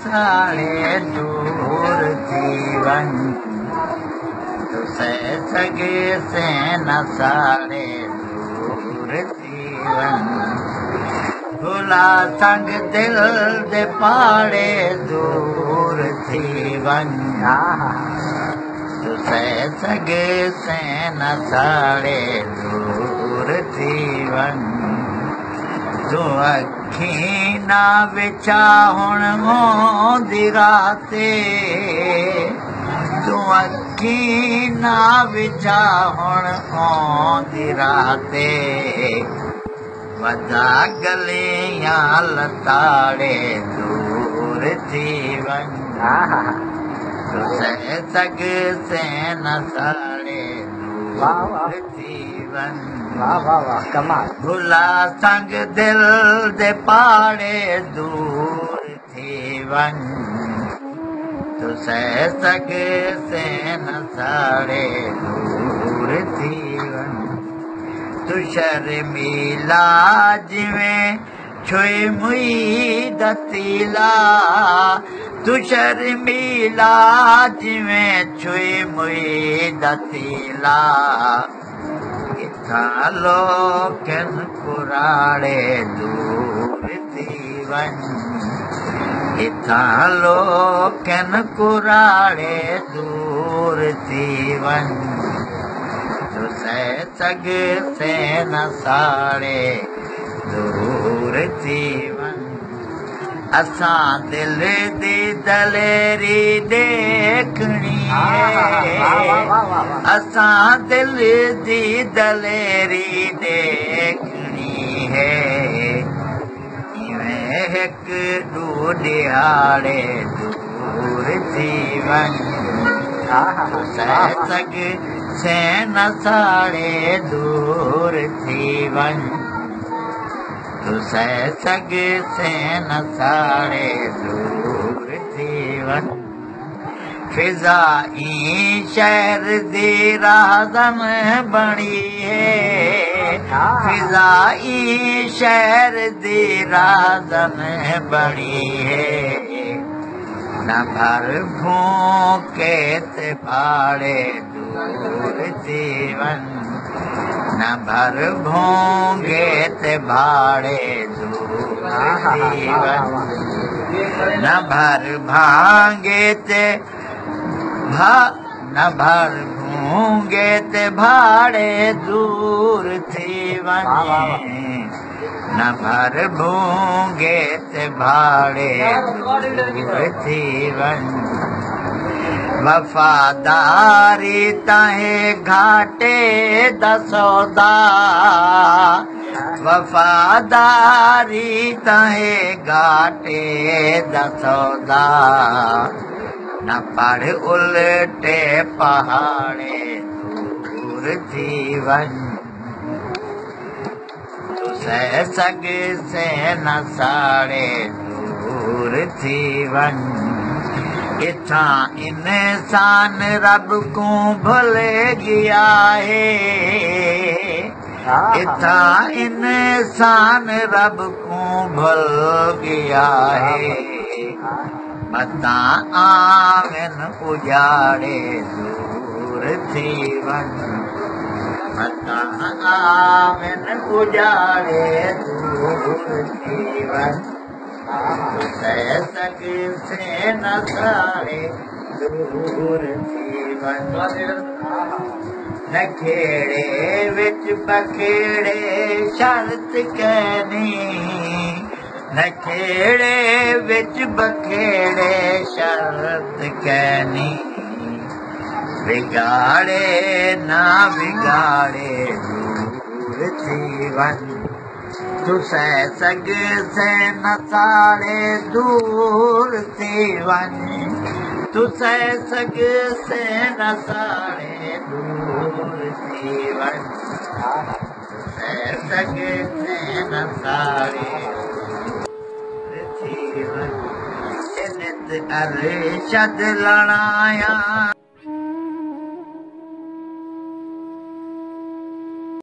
साड़े दूर जीवन तुसे सगे से न साड़े दूर जीवन भुला संग दिल दे पाड़े दूर जीवन तुसे सगे से न साड़े दूर जीवन तू अखी ना विचा हुण होंदी राते तू अखी ना विचा हुण होंदी राते वदा गलियां लताड़े दूर जीवन तुसे सग से न साड़े दूर जीवन भुला संग दिल दे पाड़े दूर जीवन तुसे सग से न साड़े दूर जीवन तू शर्मीला जिवें छुई मुई दतीला तू शर्मीला जिवें छुई मुई दतीला इथा लोकन कुराड़े दूर जीवन इथा लोकन कुराड़े दूर जीवन तुसे सग से न साड़े दूर जीवन असां दिल दी दलेरी देखनी है असां दिल दी दलेरी देखनी है इवें एक ॾूढियाड़े दूर जीवन तुसे सग से न साड़े दूर जीवन तुसे सग से न साड़े दूर जीवन फिजाई शहर दी राज़म बणी है फिजाई शहर दी राज़म बणी है न भर भूखे ते भाड़े दूर जीवन न भर भोंगे ते भाड़े दूर जीवन न भर भांगे ते न भर भूंगे ते भाड़े दूर जीवन न भर भूंगे ते भाड़े दूर जीवन वफादारी ताहे घाटे दसौदा वफादारी ताहे घाटे दसौदा न पढ़ उल्टे पहाड़े दूर जीवन तुसे सग से न साड़े दूर जीवन इथा इंसान रब को भूल गया है इथा इंसान रब को भूल गया है मता आवन उजाड़े दूर जीवन मता आवन उजाड़े दूर जीवन तुसे सग से न साड़े दूर जीवन न खेड़े विच बखेड़े शर्त कहनी न खेड़े विच बखेड़े शर्त कहनी बिगाड़े ना बिगाड़े दूर जीवन तुसे सग से न साड़े दूर जीवन तुसे सग से न साड़े दूर जीवन तुसे सग से न साड़े जीवन नित अरशद लड़ाया